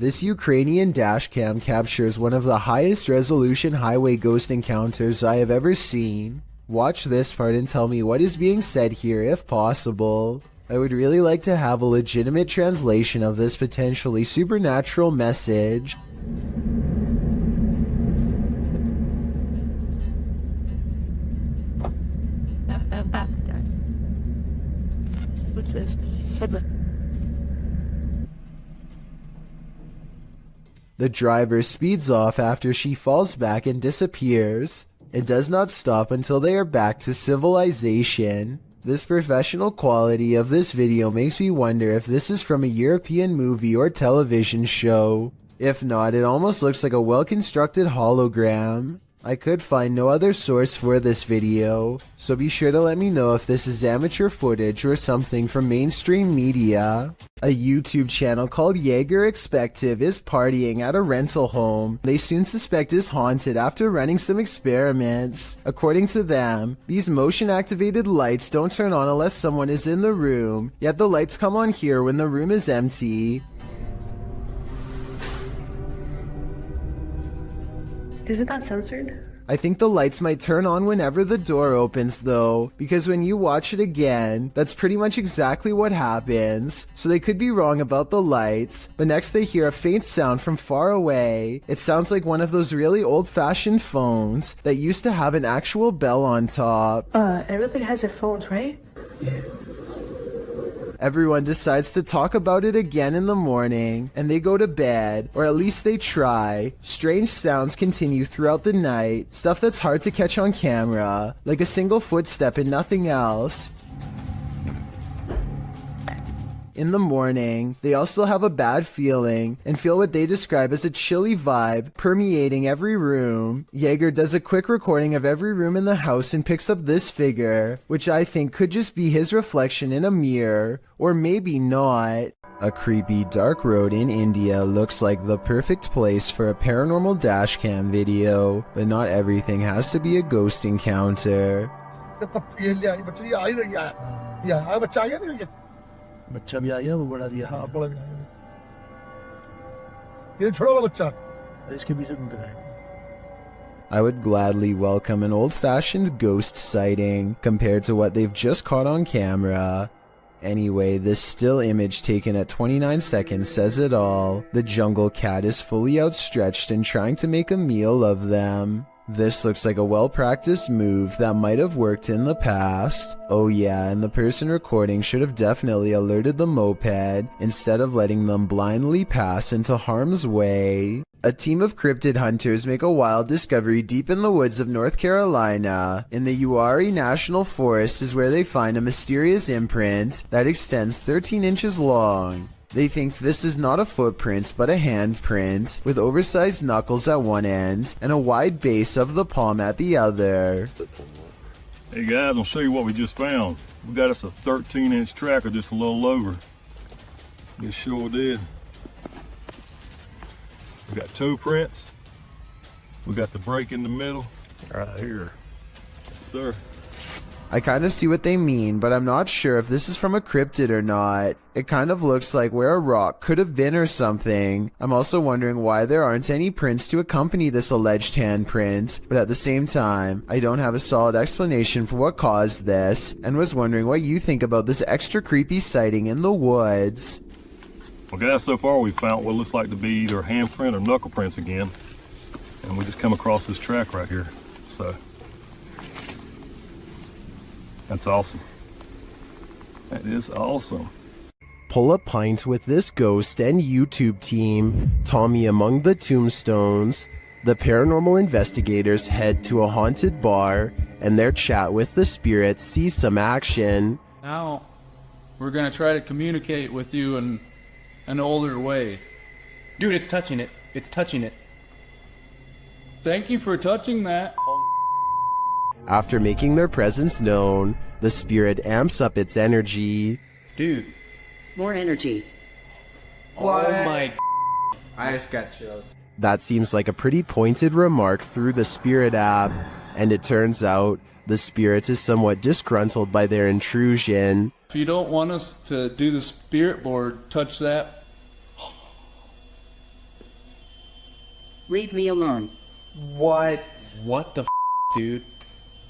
This Ukrainian dashcam captures one of the highest resolution highway ghost encounters I have ever seen. Watch this part and tell me what is being said here if possible. I would really like to have a legitimate translation of this potentially supernatural message. The driver speeds off after she falls back and disappears. It does not stop until they are back to civilization. This professional quality of this video makes me wonder if this is from a European movie or television show. If not, it almost looks like a well-constructed hologram. I could find no other source for this video, so be sure to let me know if this is amateur footage or something from mainstream media. A YouTube channel called Jaeger Expective is partying at a rental home they soon suspect is haunted after running some experiments. According to them, these motion-activated lights don't turn on unless someone is in the room, yet the lights come on here when the room is empty. Isn't that censored? I think the lights might turn on whenever the door opens though, because when you watch it again, that's pretty much exactly what happens. So they could be wrong about the lights, but next they hear a faint sound from far away. It sounds like one of those really old-fashioned phones that used to have an actual bell on top. Everybody has their phones, right? Yeah. Everyone decides to talk about it again in the morning, and they go to bed, or at least they try. Strange sounds continue throughout the night, stuff that's hard to catch on camera, like a single footstep and nothing else. In the morning, they also have a bad feeling and feel what they describe as a chilly vibe permeating every room. Jaeger does a quick recording of every room in the house and picks up this figure, which I think could just be his reflection in a mirror, or maybe not. A creepy dark road in India looks like the perfect place for a paranormal dashcam video, but not everything has to be a ghost encounter. बच्चा भी आ गया वो बड़ा दिया हाँ बड़ा भी आ गया ये छोटा वाला बच्चा इसके पीछे घूमते हैं I would gladly welcome an old-fashioned ghost sighting compared to what they've just caught on camera. Anyway, this still image taken at 29 seconds says it all. The jungle cat is fully outstretched and trying to make a meal of them. This looks like a well-practiced move that might have worked in the past. Oh yeah, and the person recording should have definitely alerted the moped instead of letting them blindly pass into harm's way. A team of cryptid hunters make a wild discovery deep in the woods of North Carolina. In the Uwharrie National Forest is where they find a mysterious imprint that extends 13 inches long. They think this is not a footprint but a handprint, with oversized knuckles at one end and a wide base of the palm at the other. Hey guys, I'll show you what we just found. We got us a 13-inch tracker, just a little over. It sure did. We got toe prints. We got the break in the middle, right here. Yes, sir. I kind of see what they mean, but I'm not sure if this is from a cryptid or not. It kind of looks like where a rock could have been or something. I'm also wondering why there aren't any prints to accompany this alleged handprint, but at the same time, I don't have a solid explanation for what caused this, and was wondering what you think about this extra creepy sighting in the woods. Well guys, so far we found what looks like to be either handprint or knuckle prints again, and we just come across this track right here, so. That's awesome. That is awesome. Pull a pint with this ghost and YouTube team, Tommy among the tombstones. The paranormal investigators head to a haunted bar, and their chat with the spirits sees some action. Now, we're gonna try to communicate with you in an older way. Dude, it's touching it. It's touching it. Thank you for touching that. After making their presence known, the spirit amps up its energy. Dude. More energy. What? Oh my. I just got chills. That seems like a pretty pointed remark through the spirit app, and it turns out the spirit is somewhat disgruntled by their intrusion. If you don't want us to do the spirit board, touch that. Leave me alone. What the dude?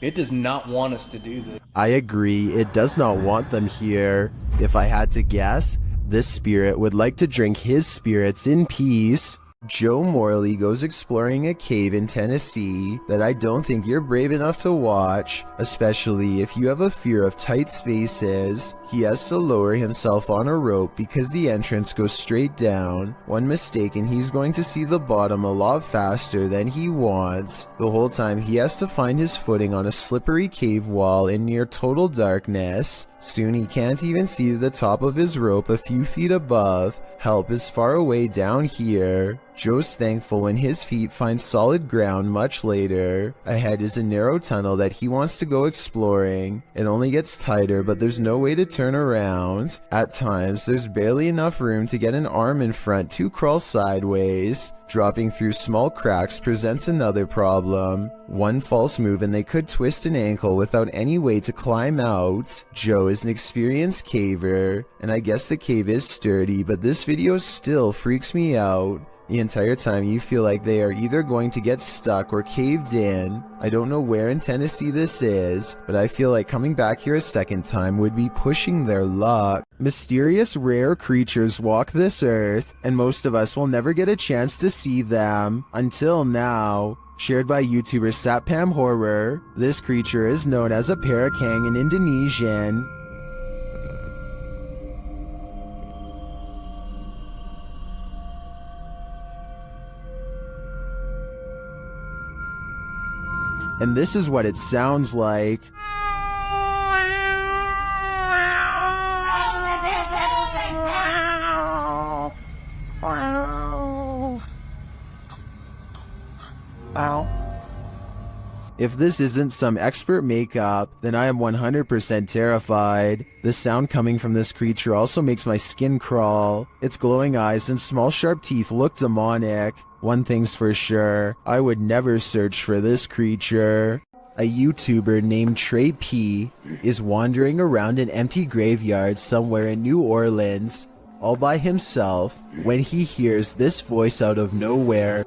It does not want us to do this. I agree, it does not want them here. If I had to guess, this spirit would like to drink his spirits in peace. Joe Morley goes exploring a cave in Tennessee that I don't think you're brave enough to watch, especially if you have a fear of tight spaces. He has to lower himself on a rope because the entrance goes straight down. One mistake and he's going to see the bottom a lot faster than he wants. The whole time he has to find his footing on a slippery cave wall in near total darkness. Soon he can't even see the top of his rope a few feet above. Help is far away down here. Joe's thankful when his feet find solid ground much later. Ahead is a narrow tunnel that he wants to go exploring. It only gets tighter, but there's no way to turn around. At times, there's barely enough room to get an arm in front to crawl sideways. Dropping through small cracks presents another problem. One false move and they could twist an ankle without any way to climb out. Joe is an experienced caver, and I guess the cave is sturdy, but this video still freaks me out. The entire time you feel like they are either going to get stuck or caved in. I don't know where in Tennessee this is, but I feel like coming back here a second time would be pushing their luck. Mysterious rare creatures walk this earth, and most of us will never get a chance to see them. Until now. Shared by YouTuber Satpam Horror, this creature is known as a parakang in Indonesian. And this is what it sounds like. If this isn't some expert makeup, then I am 100% terrified. The sound coming from this creature also makes my skin crawl. Its glowing eyes and small sharp teeth look demonic. One thing's for sure, I would never search for this creature. A YouTuber named Trey P is wandering around an empty graveyard somewhere in New Orleans, all by himself, when he hears this voice out of nowhere.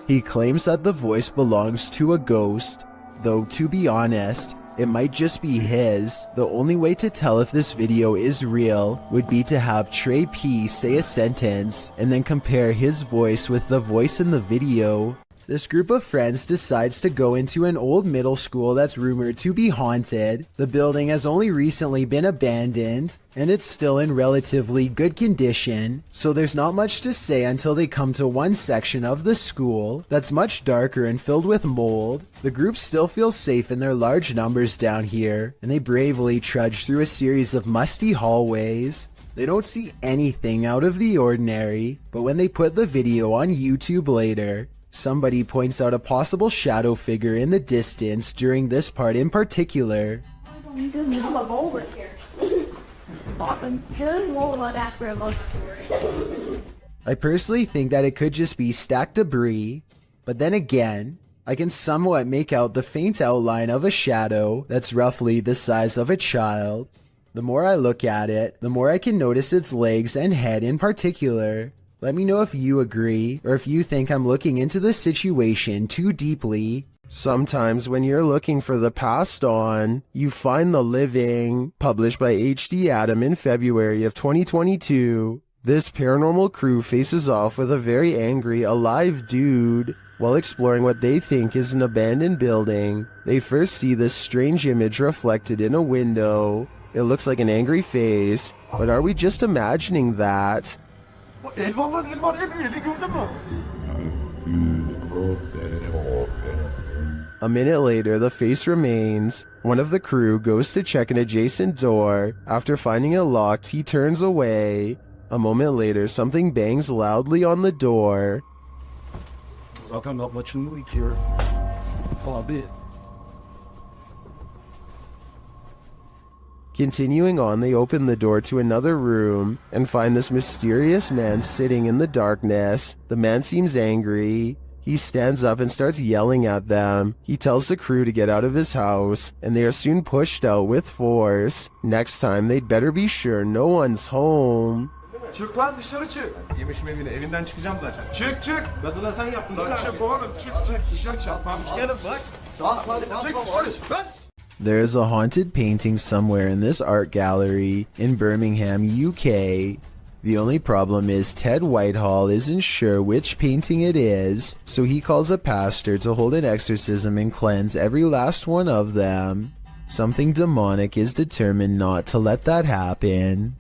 He claims that the voice belongs to a ghost, though to be honest, it might just be his. The only way to tell if this video is real would be to have Trey P say a sentence and then compare his voice with the voice in the video. This group of friends decides to go into an old middle school that's rumored to be haunted. The building has only recently been abandoned, and it's still in relatively good condition, so there's not much to say until they come to one section of the school that's much darker and filled with mold. The group still feels safe in their large numbers down here, and they bravely trudge through a series of musty hallways. They don't see anything out of the ordinary, but when they put the video on YouTube later, somebody points out a possible shadow figure in the distance during this part in particular. I personally think that it could just be stacked debris, but then again, I can somewhat make out the faint outline of a shadow that's roughly the size of a child. The more I look at it, the more I can notice its legs and head in particular. Let me know if you agree, or if you think I'm looking into the situation too deeply. Sometimes when you're looking for the passed on, you find the living. Published by HD Adam in February of 2022. This paranormal crew faces off with a very angry, alive dude. While exploring what they think is an abandoned building, they first see this strange image reflected in a window. It looks like an angry face, but are we just imagining that? A minute later, the face remains. One of the crew goes to check an adjacent door. After finding it locked, he turns away. A moment later, something bangs loudly on the door. I'm not much in the week here. A bit. Continuing on, they open the door to another room and find this mysterious man sitting in the darkness. The man seems angry. He stands up and starts yelling at them. He tells the crew to get out of his house, and they are soon pushed out with force. Next time, they'd better be sure no one's home. Çık lan dışarı çık. Yemişim evine, evinden çıkacağım zaten. Çık çık. Kadına sen yaptın. Lan çık oğlum, çık dışarı çık. Gelin bak. Çık dışarı çık lan. There's a haunted painting somewhere in this art gallery in Birmingham, UK. The only problem is Ted Whitehall isn't sure which painting it is, so he calls a pastor to hold an exorcism and cleanse every last one of them. Something demonic is determined not to let that happen.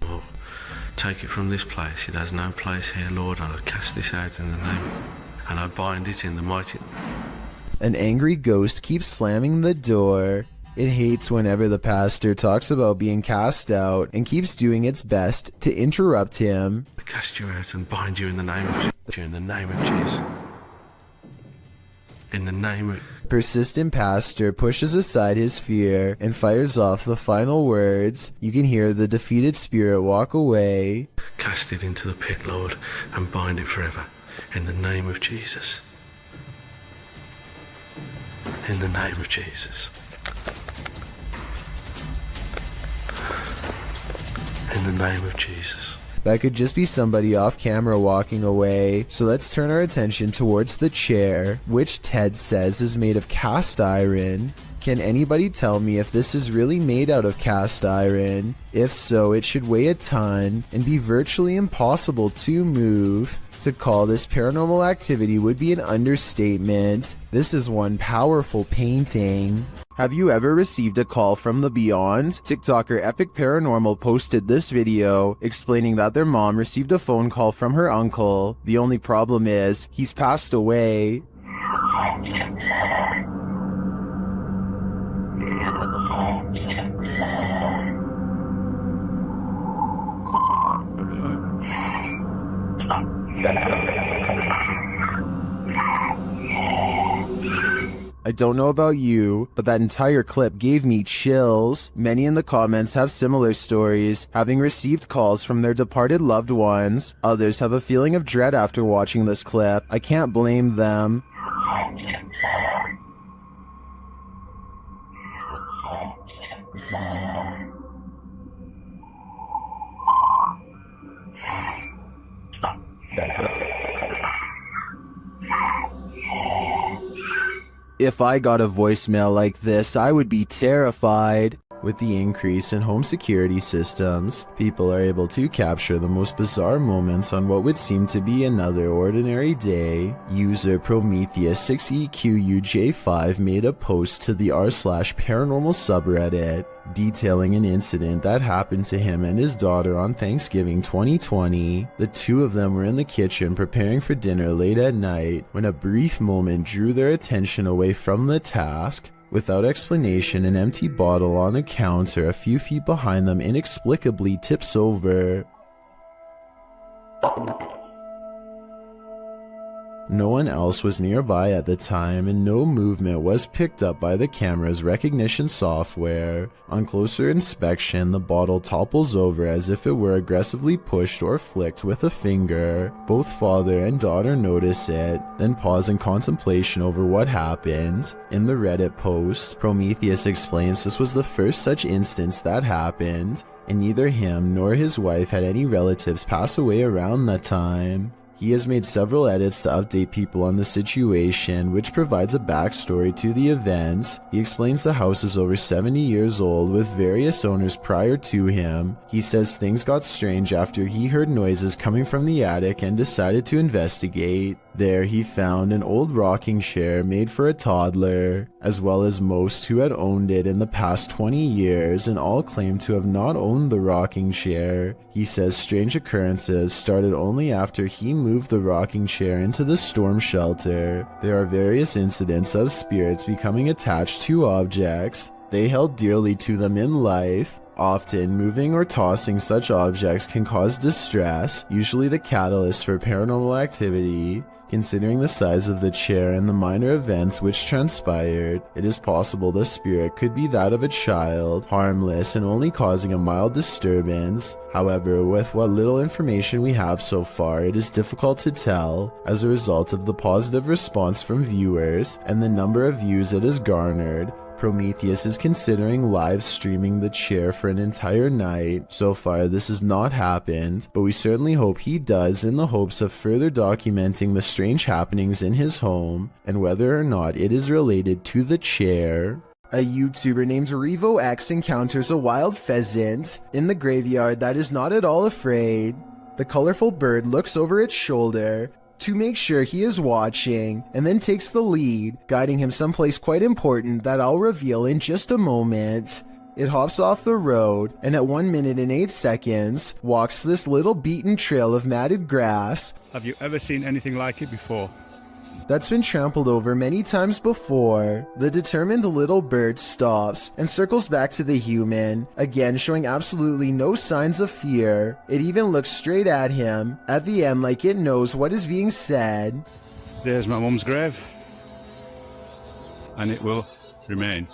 Take it from this place. It has no place here, Lord. I cast this out in the name, and I bind it in the mighty. An angry ghost keeps slamming the door. It hates whenever the pastor talks about being cast out and keeps doing its best to interrupt him. I cast you out and bind you in the name of Jesus. In the name of Jesus. In the name of... Persistent pastor pushes aside his fear and fires off the final words. You can hear the defeated spirit walk away. Cast it into the pit, Lord, and bind it forever. In the name of Jesus. In the name of Jesus. In the name of Jesus. That could just be somebody off camera walking away, so let's turn our attention towards the chair, which Ted says is made of cast iron. Can anybody tell me if this is really made out of cast iron? If so, it should weigh a ton and be virtually impossible to move. To call this paranormal activity would be an understatement. This is one powerful painting. Have you ever received a call from the beyond? TikToker Epic Paranormal posted this video explaining that their mom received a phone call from her uncle. The only problem is, he's passed away. I don't know about you, but that entire clip gave me chills. Many in the comments have similar stories, having received calls from their departed loved ones. Others have a feeling of dread after watching this clip. I can't blame them. If I got a voicemail like this, I would be terrified. With the increase in home security systems, people are able to capture the most bizarre moments on what would seem to be another ordinary day. User Prometheus6EQUJ5 made a post to the r/paranormal subreddit detailing an incident that happened to him and his daughter on Thanksgiving 2020. The two of them were in the kitchen preparing for dinner late at night when a brief moment drew their attention away from the task. Without explanation, an empty bottle on a counter a few feet behind them inexplicably tips over. No one else was nearby at the time, and no movement was picked up by the camera's recognition software. On closer inspection, the bottle topples over as if it were aggressively pushed or flicked with a finger. Both father and daughter notice it, then pause in contemplation over what happened. In the Reddit post, Prometheus explains this was the first such instance that happened, and neither him nor his wife had any relatives pass away around that time. He has made several edits to update people on the situation, which provides a backstory to the events. He explains the house is over 70 years old with various owners prior to him. He says things got strange after he heard noises coming from the attic and decided to investigate. There he found an old rocking chair made for a toddler, as well as most who had owned it in the past 20 years, and all claimed to have not owned the rocking chair. He says strange occurrences started only after he moved the rocking chair into the storm shelter. There are various incidents of spirits becoming attached to objects they held dearly to them in life. Often, moving or tossing such objects can cause distress, usually the catalyst for paranormal activity. Considering the size of the chair and the minor events which transpired, it is possible the spirit could be that of a child, harmless and only causing a mild disturbance. However, with what little information we have so far, it is difficult to tell, as a result of the positive response from viewers and the number of views it has garnered. Prometheus is considering live streaming the chair for an entire night. So far this has not happened, but we certainly hope he does in the hopes of further documenting the strange happenings in his home and whether or not it is related to the chair. A YouTuber named RevoX encounters a wild pheasant in the graveyard that is not at all afraid. The colorful bird looks over its shoulder to make sure he is watching, and then takes the lead, guiding him someplace quite important that I'll reveal in just a moment. It hops off the road, and at 1 minute and 8 seconds, walks this little beaten trail of matted grass. Have you ever seen anything like it before? That's been trampled over many times before. The determined little bird stops and circles back to the human, again showing absolutely no signs of fear. It even looks straight at him, at the end like it knows what is being said. There's my mum's grave, and it will remain,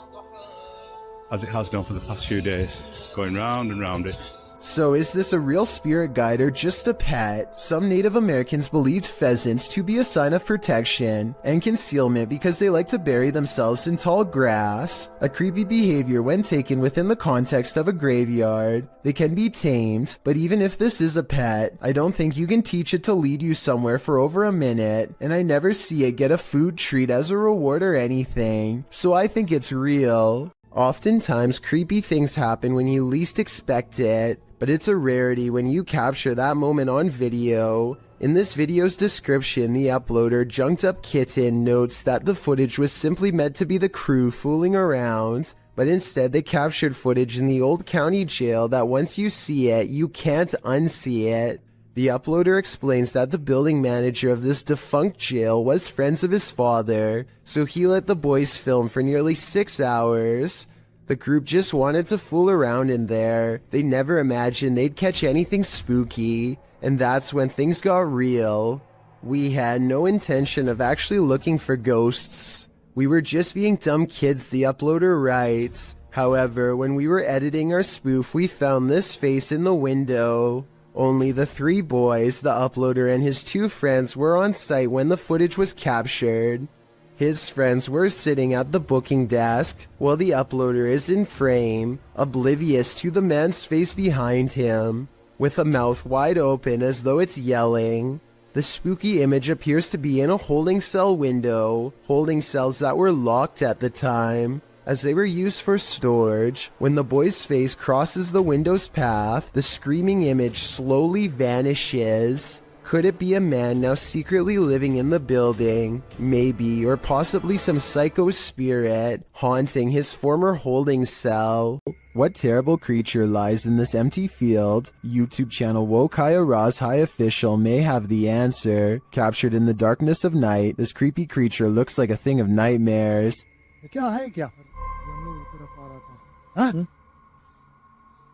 as it has done for the past few days, going round and round it. So is this a real spirit guide or just a pet? Some Native Americans believed pheasants to be a sign of protection and concealment because they like to bury themselves in tall grass. A creepy behavior when taken within the context of a graveyard. They can be tamed, but even if this is a pet, I don't think you can teach it to lead you somewhere for over a minute, and I never see it get a food treat as a reward or anything, so I think it's real. Oftentimes, creepy things happen when you least expect it, but it's a rarity when you capture that moment on video. In this video's description, the uploader Junked Up Kitten notes that the footage was simply meant to be the crew fooling around, but instead they captured footage in the old county jail that once you see it, you can't unsee it. The uploader explains that the building manager of this defunct jail was friends of his father, so he let the boys film for nearly 6 hours. The group just wanted to fool around in there. They never imagined they'd catch anything spooky, and that's when things got real. We had no intention of actually looking for ghosts. We were just being dumb kids, the uploader writes. However, when we were editing our spoof, we found this face in the window. Only the 3 boys, the uploader and his 2 friends were on site when the footage was captured. His friends were sitting at the booking desk, while the uploader is in frame, oblivious to the man's face behind him, with a mouth wide open as though it's yelling. The spooky image appears to be in a holding cell window, holding cells that were locked at the time, as they were used for storage. When the boy's face crosses the window's path, the screaming image slowly vanishes. Could it be a man now secretly living in the building? Maybe, or possibly some psycho spirit haunting his former holding cell. What terrible creature lies in this empty field? YouTube channel Wokaya Raz High Official may have the answer. Captured in the darkness of night, this creepy creature looks like a thing of nightmares.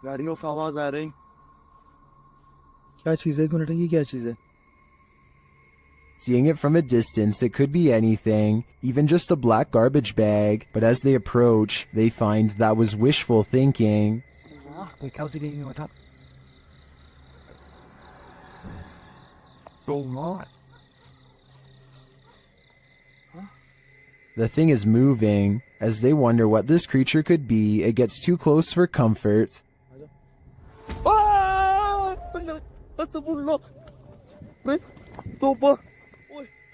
गाड़ियों की आवाज आ रही क्या चीज है? एक minute, ये क्या चीज है? Seeing it from a distance, it could be anything, even just a black garbage bag, but as they approach, they find that was wishful thinking. The thing is moving. As they wonder what this creature could be, it gets too close for comfort.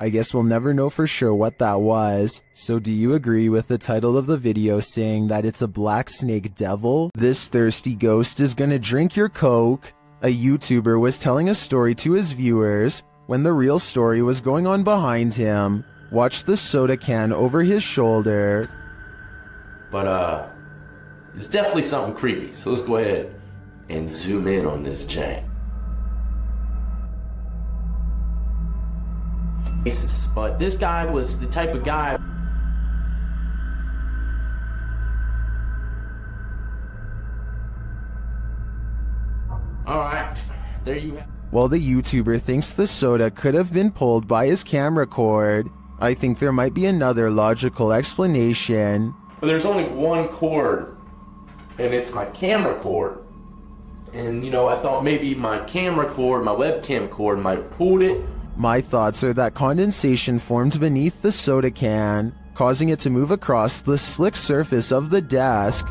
I guess we'll never know for sure what that was. So do you agree with the title of the video saying that it's a black snake devil? This thirsty ghost is gonna drink your Coke. A YouTuber was telling a story to his viewers when the real story was going on behind him. Watch the soda can over his shoulder. But it's definitely something creepy, so let's go ahead and zoom in on this jank. But this guy was the type of guy. Alright, there you have. While the YouTuber thinks the soda could have been pulled by his camera cord, I think there might be another logical explanation. But there's only one cord, and it's my camera cord. And you know, I thought maybe my camera cord, my webcam cord might have pulled it. My thoughts are that condensation formed beneath the soda can, causing it to move across the slick surface of the desk.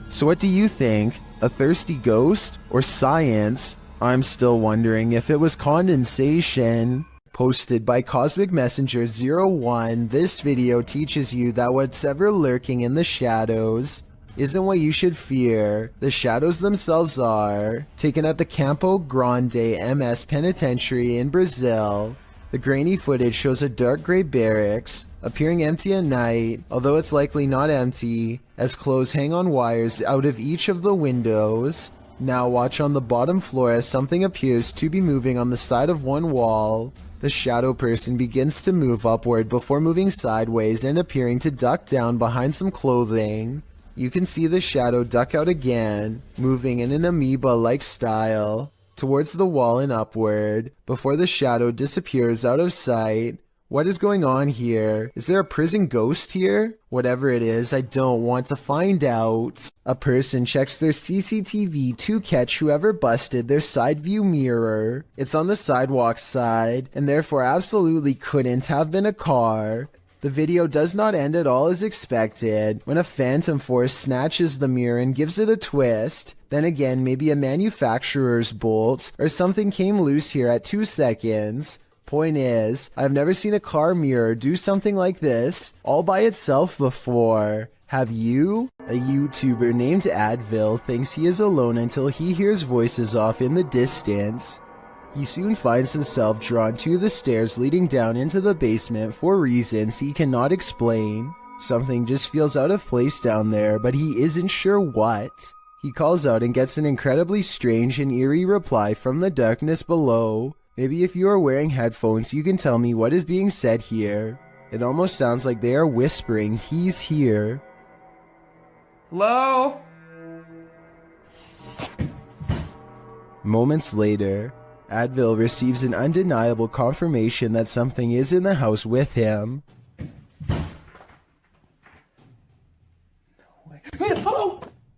So what do you think? A thirsty ghost or science? I'm still wondering if it was condensation. Posted by Cosmic Messenger 01, this video teaches you that what's ever lurking in the shadows isn't what you should fear. The shadows themselves are. Taken at the Campo Grande MS Penitentiary in Brazil. The grainy footage shows a dark gray barracks, appearing empty at night, although it's likely not empty, as clothes hang on wires out of each of the windows. Now watch on the bottom floor as something appears to be moving on the side of one wall. The shadow person begins to move upward before moving sideways and appearing to duck down behind some clothing. You can see the shadow duck out again, moving in an amoeba-like style, towards the wall and upward, before the shadow disappears out of sight. What is going on here? Is there a prison ghost here? Whatever it is, I don't want to find out. A person checks their CCTV to catch whoever busted their side view mirror. It's on the sidewalk side, and therefore absolutely couldn't have been a car. The video does not end at all as expected, when a phantom force snatches the mirror and gives it a twist. Then again, maybe a manufacturer's bolt or something came loose here at 2 seconds. Point is, I've never seen a car mirror do something like this all by itself before. Have you? A YouTuber named Advil thinks he is alone until he hears voices off in the distance. He soon finds himself drawn to the stairs leading down into the basement for reasons he cannot explain. Something just feels out of place down there, but he isn't sure what. He calls out and gets an incredibly strange and eerie reply from the darkness below. Maybe if you are wearing headphones, you can tell me what is being said here. It almost sounds like they are whispering, "He's here." Hello? Moments later, Advil receives an undeniable confirmation that something is in the house with him.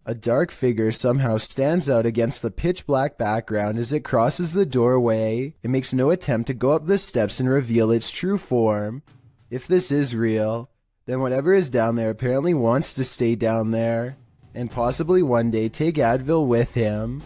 A dark figure somehow stands out against the pitch black background as it crosses the doorway. It makes no attempt to go up the steps and reveal its true form. If this is real, then whatever is down there apparently wants to stay down there, and possibly one day take Advil with him.